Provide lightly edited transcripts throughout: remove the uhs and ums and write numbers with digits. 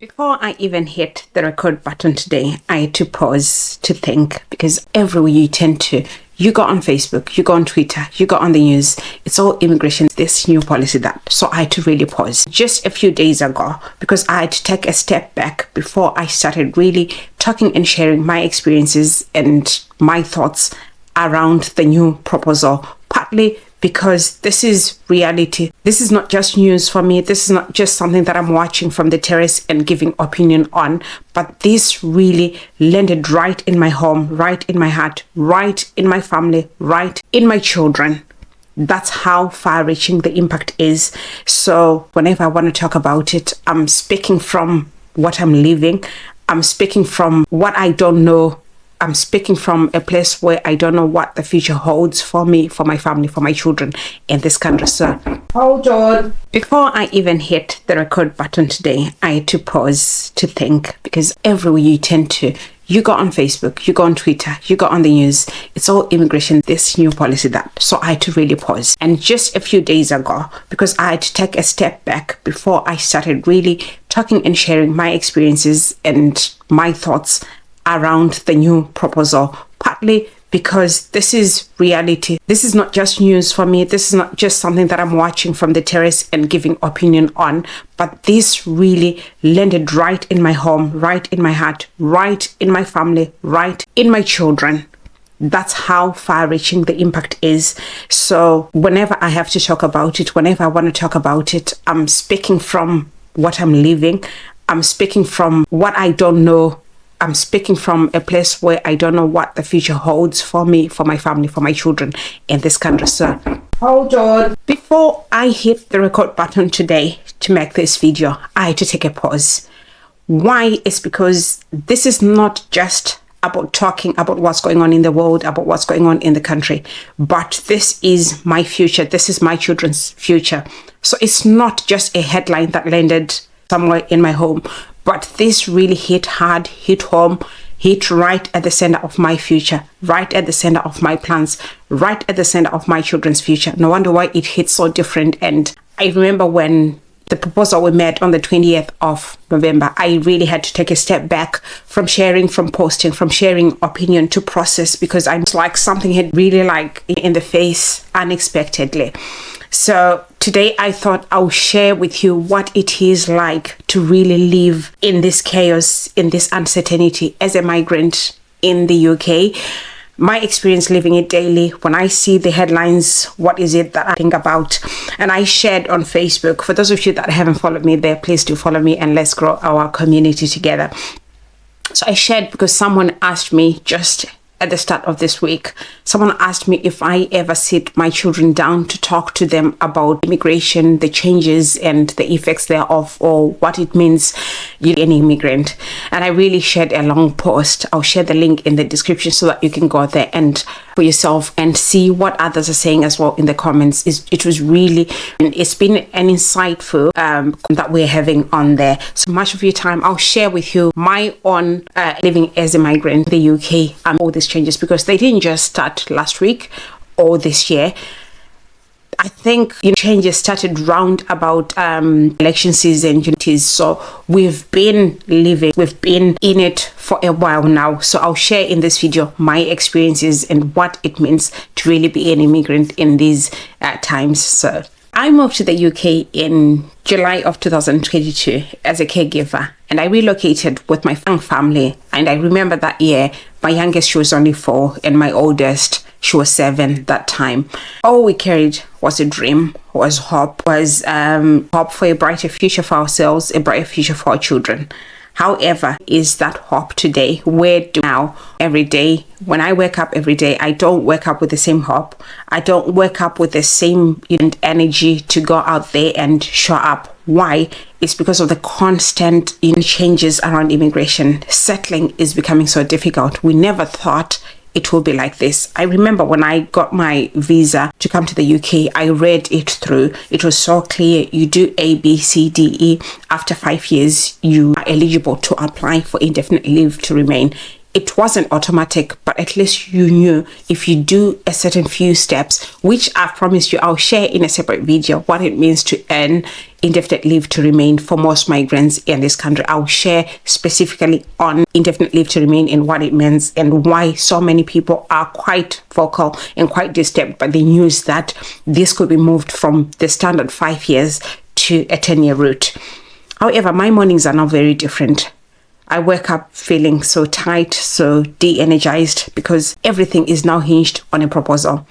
Before I even hit the record button today, I had to pause to think, because everywhere you tend to, you go on Facebook, you go on Twitter, you go on the news, it's all immigration, this new policy, that. So I had to really pause just a few days ago, because I had to take a step back before I started really talking and sharing my experiences and my thoughts around the new proposal, partly because this is reality. This is not just news for me. This is not just something that I'm watching from the terrace and giving opinion on, but this really landed right in my home, right in my heart, right in my family, right in my children. That's how far-reaching the impact is. So whenever I want to talk about it, I'm speaking from what I'm living. I'm speaking from what I don't know. I'm speaking from a place where I don't know what the future holds for me, for my family, for my children in this country. So hold on. Before I even hit the record button today, I had to pause to think, because everywhere you tend to, you go on Facebook, you go on Twitter, you go on the news, it's all immigration, this new policy, that. So I had to really pause. And just a few days ago, because I had to take a step back before I started really talking and sharing my experiences and my thoughts around the new proposal, partly because this is reality. This is not just news for me. This is not just something that I'm watching from the terrace and giving opinion on, but this really landed right in my home, right in my heart, right in my family, right in my children. That's how far-reaching the impact is. So whenever I have to talk about it, whenever I want to talk about it, I'm speaking from what I'm living. I'm speaking from what I don't know. I'm speaking from a place where I don't know what the future holds for me, for my family, for my children in this country. So hold on. Before I hit the record button today to make this video, I had to take a pause. Why? It's because this is not just about talking about what's going on in the world, about what's going on in the country, but this is my future. This is my children's future. So it's not just a headline that landed somewhere in my home, but this really hit hard, hit home, hit right at the center of my future, right at the center of my plans, right at the center of my children's future. No wonder why it hit so different. And I remember when the proposal we met on the 20th of November, I really had to take a step back from sharing, from posting, from sharing opinion to process, because I was like something had really like in the face unexpectedly. So today I thought I'll share with you what it is like to really live in this chaos, in this uncertainty as a migrant in the UK. My experience living it daily. When I see the headlines, what is it that I think about? And I shared on Facebook. For those of you that haven't followed me there, please do follow me and let's grow our community together. So I shared because someone asked me just at the start of this week, someone asked me if I ever sit my children down to talk to them about immigration, the changes and the effects thereof, or what it means you're an immigrant. And I really shared a long post. I'll share the link in the description so that you can go there and for yourself and see what others are saying as well in the comments. It was really, it's been an insightful that we're having on there. So much of your time, I'll share with you my own living as a migrant in the UK and all these changes, because they didn't just start last week or this year. I think changes started round about election season. So we've been in it for a while now. So I'll share in this video my experiences and what it means to really be an immigrant in these times. So I moved to the UK in July of 2022 as a caregiver, and I relocated with my family. And I remember that year, my youngest, she was only 4, and my oldest, she was 7 that time. All we carried was a dream, was hope, hope for a brighter future for ourselves, a brighter future for our children. However, is that hope today? Where do now? Every day, when I wake up every day, I don't wake up with the same hope. I don't wake up with the same energy to go out there and show up. Why? It's because of the constant changes around immigration. Settling is becoming so difficult. We never thought it will be like this. I remember when I got my visa to come to the UK, I read it through. It was so clear. You do A, B, C, D, E. After 5 years, you are eligible to apply for indefinite leave to remain. It wasn't automatic, but at least you knew if you do a certain few steps, which I promise you I'll share in a separate video, what it means to earn indefinite leave to remain for most migrants in this country. I'll share specifically on indefinite leave to remain and what it means and why so many people are quite vocal and quite disturbed by the news that this could be moved from the standard 5 years to a 10-year route. However, my mornings are now very different. I wake up feeling so tight, so de-energized, because everything is now hinged on a proposal.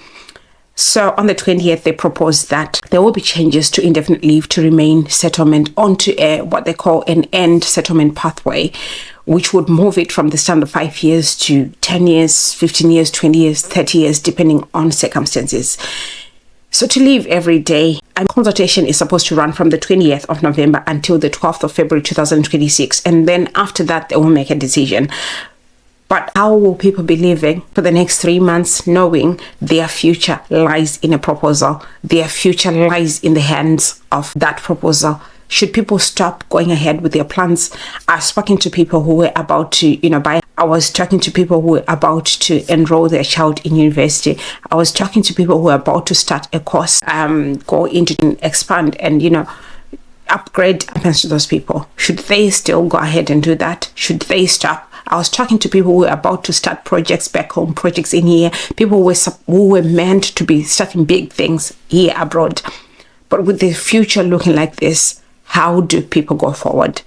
So on the 20th, they proposed that there will be changes to indefinite leave to remain settlement onto what they call an end settlement pathway, which would move it from the standard 5 years to 10 years, 15 years, 20 years, 30 years, depending on circumstances. So to leave every day, a consultation is supposed to run from the 20th of November until the 12th of February 2026. And then after that, they will make a decision. But how will people be living for the next 3 months knowing their future lies in a proposal? Their future lies in the hands of that proposal. Should people stop going ahead with their plans? I've spoken to people who were about to, buy. I was talking to people who were about to enroll their child in university. I was talking to people who were about to start a course, go into and expand and, upgrade happens to those people. Should they still go ahead and do that? Should they stop? I was talking to people who were about to start projects back home, projects in here, people who were meant to be starting big things here abroad. But with the future looking like this, how do people go forward?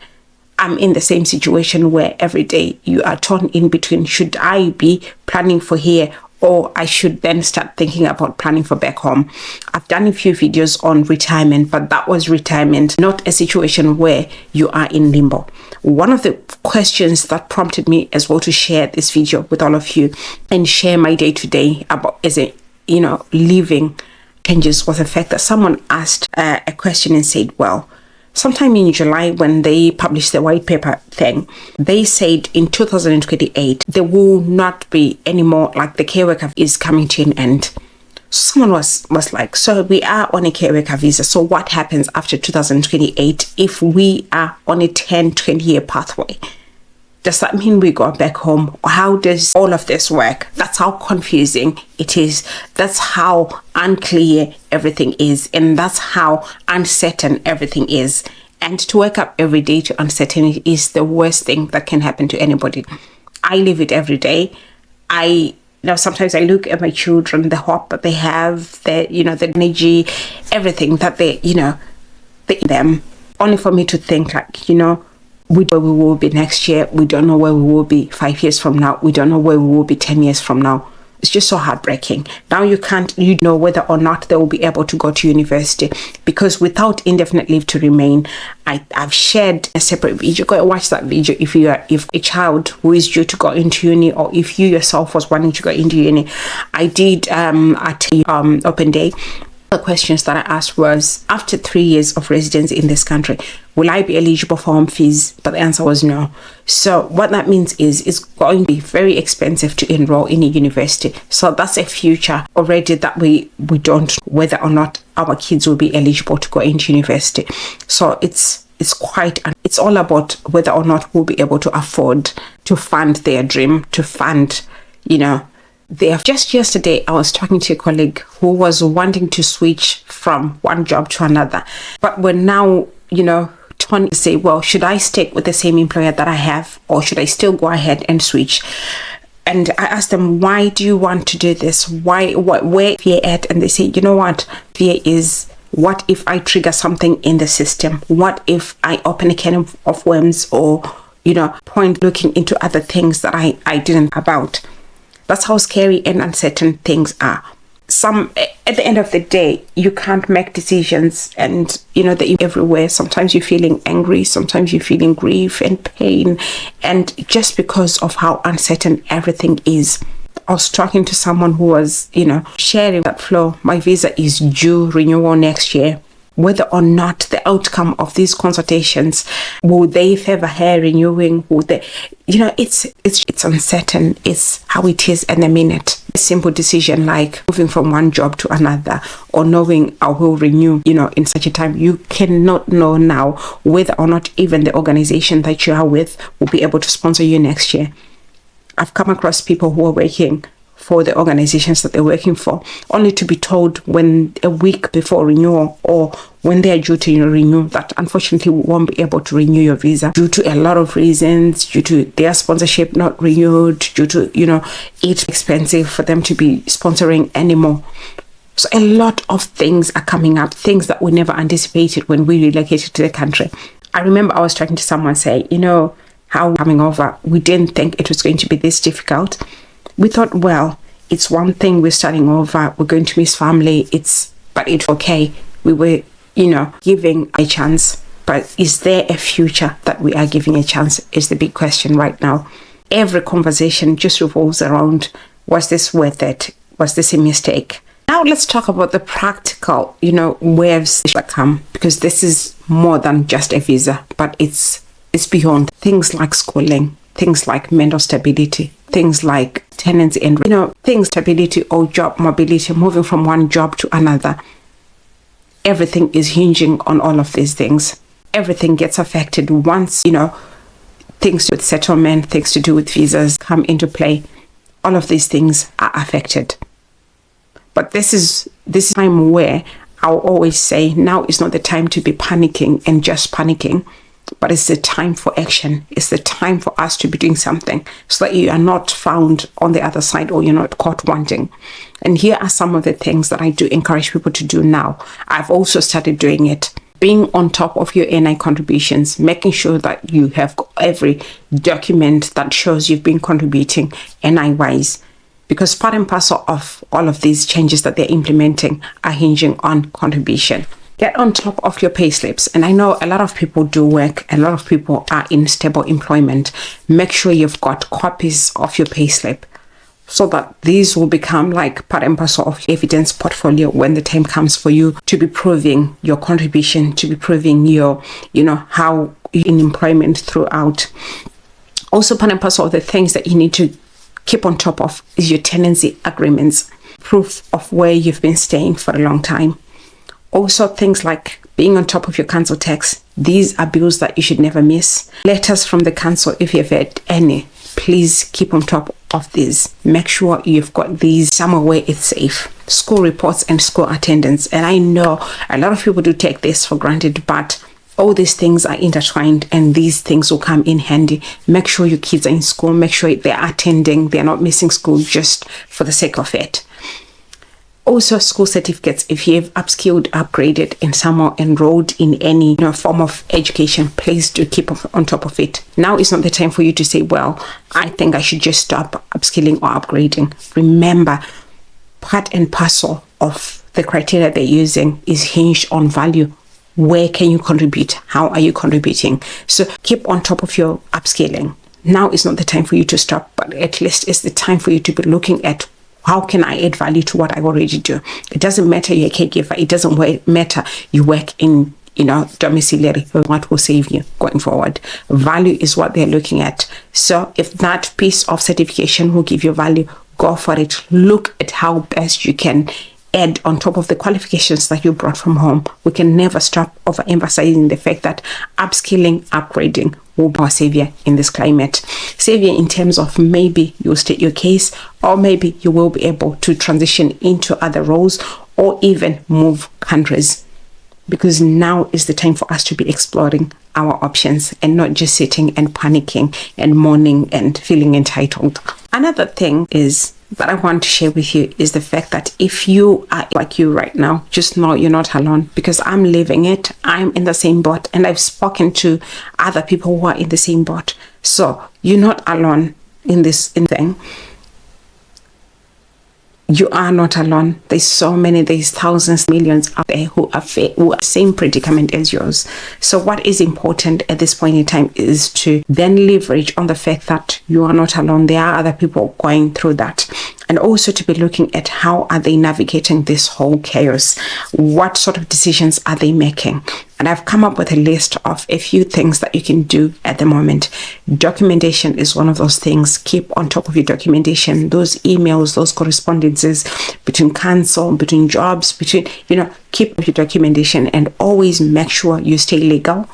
I'm in the same situation where every day you are torn in between. Should I be planning for here, or I should then start thinking about planning for back home? I've done a few videos on retirement, but that was retirement, not a situation where you are in limbo. One of the questions that prompted me as well to share this video with all of you and share my day-to-day about living changes was the fact that someone asked a question and said, well, sometime in July, when they published the white paper thing, they said in 2028, there will not be any more, like the care worker is coming to an end. Someone was like, so we are on a care worker visa. So what happens after 2028 if we are on a 10-20 year pathway? Does that mean we go back home? How does all of this work? That's how confusing it is. That's how unclear everything is. And that's how uncertain everything is. And to wake up every day to uncertainty is the worst thing that can happen to anybody. I live it every day. Sometimes I look at my children, the hope that they have, the energy, everything that they them, only for me to think we don't know where we will be next year. We don't know where we will be 5 years from now. We don't know where we will be 10 years from now. It's just so heartbreaking. Now you know whether or not they will be able to go to university, because without indefinite leave to remain, I've shared a separate video. Go and watch that video if a child who is due to go into uni, or if you yourself was wanting to go into uni. I did at open day. The questions that I asked was, after 3 years of residence in this country, will I be eligible for home fees? But the answer was no. So what that means is it's going to be very expensive to enroll in a university. So that's a future already that we don't know whether or not our kids will be eligible to go into university. So it's all about whether or not we'll be able to afford to fund their dream, to fund, Just yesterday, I was talking to a colleague who was wanting to switch from one job to another. But we're now, torn to say, well, should I stick with the same employer that I have, or should I still go ahead and switch? And I asked them, why do you want to do this? Where fear at? And they say, you know what? Fear is, what if I trigger something in the system? What if I open a can of worms, or, point looking into other things that I didn't about? That's how scary and uncertain things are. At the end of the day, you can't make decisions, and they're everywhere. Sometimes you're feeling angry, sometimes you're feeling grief and pain, and just because of how uncertain everything is. I was talking to someone who was, sharing that flow. My visa is due renewal next year. Whether or not the outcome of these consultations, will they favor her renewing? Will they, it's uncertain. It's how it is in a minute. A simple decision like moving from one job to another, or knowing I will renew, in such a time. You cannot know now whether or not even the organization that you are with will be able to sponsor you next year. I've come across people who are working for the organizations that they're working for, only to be told when a week before renewal or when they are due to renew that unfortunately we won't be able to renew your visa due to a lot of reasons, due to their sponsorship not renewed, due to, it's expensive for them to be sponsoring anymore. So a lot of things are coming up, things that we never anticipated when we relocated to the country. I remember I was talking to someone say, how coming over, we didn't think it was going to be this difficult. We thought, well, it's one thing, we're starting over, we're going to miss family, but it's okay. We were, giving a chance. But is there a future that we are giving a chance is the big question right now. Every conversation just revolves around, was this worth it? Was this a mistake? Now let's talk about the practical, waves that come, because this is more than just a visa, but it's beyond. Things like schooling, things like mental stability, things like tenancy and, things stability or job mobility, moving from one job to another. Everything is hinging on all of these things. Everything gets affected once, things with settlement, things to do with visas come into play. All of these things are affected. But this is time where I'll always say now is not the time to be panicking and just panicking, but it's the time for action. It's the time for us to be doing something so that you are not found on the other side or you're not caught wanting. And here are some of the things that I do encourage people to do now. I've also started doing it. Being on top of your NI contributions, making sure that you have every document that shows you've been contributing NI-wise. Because part and parcel of all of these changes that they're implementing are hinging on contribution. Get on top of your pay slips. And I know a lot of people do work. A lot of people are in stable employment. Make sure you've got copies of your pay slip so that these will become like part and parcel of your evidence portfolio when the time comes for you to be proving your contribution, to be proving your, how you're in employment throughout. Also, part and parcel of the things that you need to keep on top of is your tenancy agreements, proof of where you've been staying for a long time. Also, things like being on top of your council tax. These are bills that you should never miss. Letters from the council, if you've had any, please keep on top of these. Make sure you've got these somewhere where it's safe. School reports and school attendance. And I know a lot of people do take this for granted, but all these things are intertwined and these things will come in handy. Make sure your kids are in school. Make sure they're attending. They're not missing school just for the sake of it. Also, school certificates. If you've upskilled, upgraded, and somehow enrolled in any form of education, please do keep on top of it. Now is not the time for you to say, well, I think I should just stop upskilling or upgrading. Remember, part and parcel of the criteria they're using is hinged on value. Where can you contribute? How are you contributing? So keep on top of your upscaling. Now is not the time for you to stop, but at least it's the time for you to be looking at how can I add value to what I already do. It doesn't matter you're a caregiver. It doesn't matter you work in domiciliary. What will save you going forward? Value is what they're looking at. So if that piece of certification will give you value, go for it. Look at how best you can add on top of the qualifications that you brought from home. We can never stop overemphasizing the fact that upskilling, upgrading will be our savior in this climate. Savior in terms of maybe you'll state your case, or maybe you will be able to transition into other roles or even move countries. Because now is the time for us to be exploring our options and not just sitting and panicking and mourning and feeling entitled. Another thing is that I want to share with you is the fact that if you are like you right now, just know you're not alone, because I'm living it. I'm in the same boat, and I've spoken to other people who are in the same boat. So you're not alone in this thing. You are not alone. There's thousands, millions out there who are the same predicament as yours. So what is important at this point in time is to then leverage on the fact that you are not alone. There are other people going through that. And also to be looking at how are they navigating this whole chaos? What sort of decisions are they making? And I've come up with a list of a few things that you can do at the moment. Documentation is one of those things. Keep on top of your documentation, those emails, those correspondences between council, between jobs, keep up your documentation and always make sure you stay legal.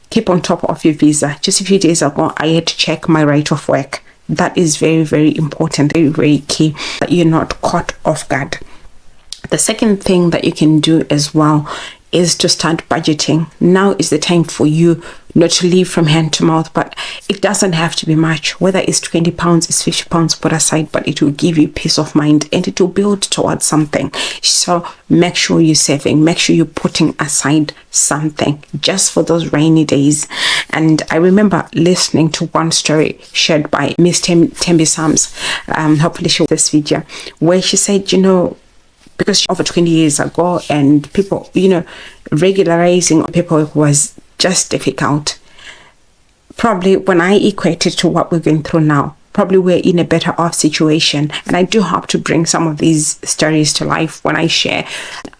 Keep on top of your visa. Just a few days ago, I had to check my right of work. That is very, very important, very, very key, that you're not caught off guard. The second thing that you can do as well is to start budgeting. Now is the time for you not to live from hand to mouth, but it doesn't have to be much. Whether it's 20 pounds, it's 50 pounds put aside, but it will give you peace of mind and it will build towards something. So make sure you're saving, make sure you're putting aside something just for those rainy days. And I remember listening to one story shared by Miss Tembi Sams, hopefully she'll this video, where she said, because over 20 years ago, and people, regularizing paperwork was just difficult. Probably when I equate it to what we're going through now, probably we're in a better off situation. And I do hope to bring some of these stories to life when I share.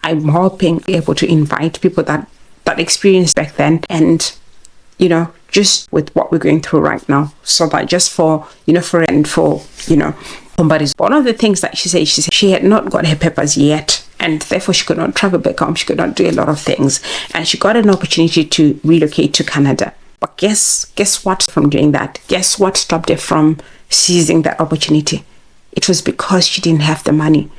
I'm hoping able to invite people that experienced back then, and just with what we're going through right now, so that just for somebody's. One of the things that she said she had not got her papers yet, and therefore she could not travel back home. She could not do a lot of things, and she got an opportunity to relocate to Canada. But guess what? From doing that, guess what stopped her from seizing that opportunity? It was because she didn't have the money.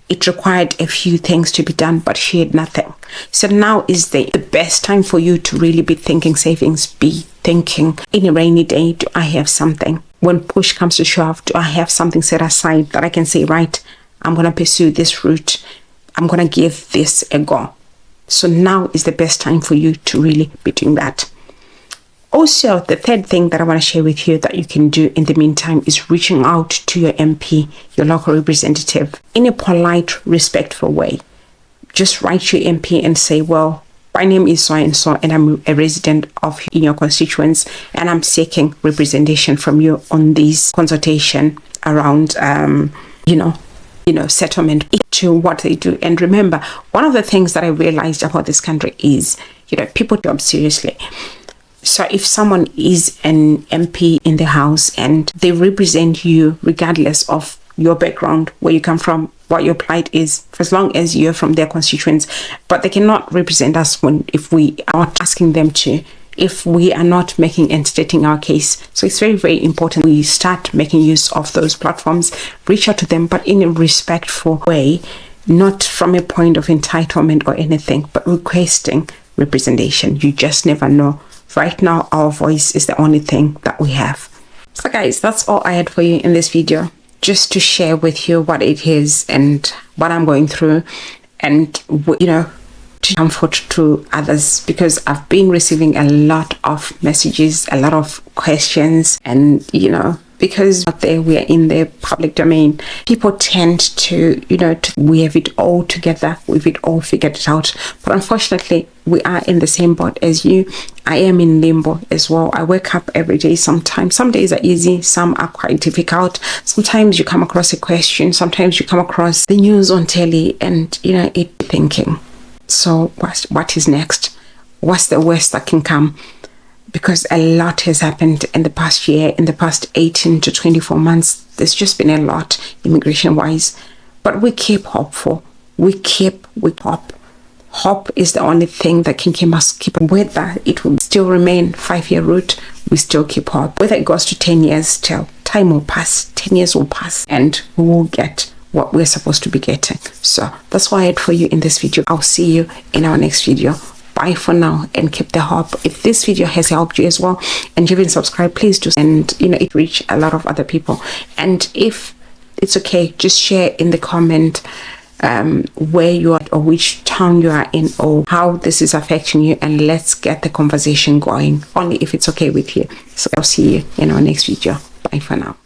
It required a few things to be done, but she had nothing. So now is the best time for you to really be thinking savings, be thinking, in a rainy day, do I have something? When push comes to shove, do I have something set aside that I can say, right, I'm going to pursue this route. I'm going to give this a go. So now is the best time for you to really be doing that. Also, the third thing that I want to share with you that you can do in the meantime is reaching out to your MP, your local representative, in a polite, respectful way. Just write your MP and say, well, my name is so-and-so, and I'm a resident in your constituents, and I'm seeking representation from you on this consultation around, settlement to what they do. And remember, one of the things that I realized about this country is, people take seriously. So if someone is an MP in the House and they represent you regardless of your background, where you come from, what your plight is, for as long as you're from their constituents, but they cannot represent us if we are not asking them to, if we are not making and stating our case. So it's very, very important we start making use of those platforms, reach out to them, but in a respectful way, not from a point of entitlement or anything, but requesting representation. You just never know. Right now, our voice is the only thing that we have. So guys, that's all I had for you in this video, just to share with you what it is and what I'm going through, and to comfort to others, because I've been receiving a lot of messages, a lot of questions, and because out there we are in the public domain, people tend to we have it all together, we've it all figured it out. But unfortunately, we are in the same boat as you. I am in limbo as well. I wake up every day. Sometimes some days are easy, some are quite difficult. Sometimes you come across a question, sometimes you come across the news on telly, and it thinking, so what is next? What's the worst that can come? Because a lot has happened in the past year, in the past 18 to 24 months. There's just been a lot immigration-wise. But we keep hopeful. We keep with hope. Hope is the only thing that can keep us whether it will still remain 5-year route, we still keep hope. Whether it goes to 10 years still, time will pass, 10 years will pass, and we will get what we're supposed to be getting. So that's why I had for you in this video. I'll see you in our next video. Bye for now, and keep the hope. If this video has helped you as well, and you haven't subscribed, please do, and it reach a lot of other people. And if it's okay, just share in the comment where you are, or which town you are in, or how this is affecting you, and let's get the conversation going, only if it's okay with you. So I'll see you in our next video. Bye for now.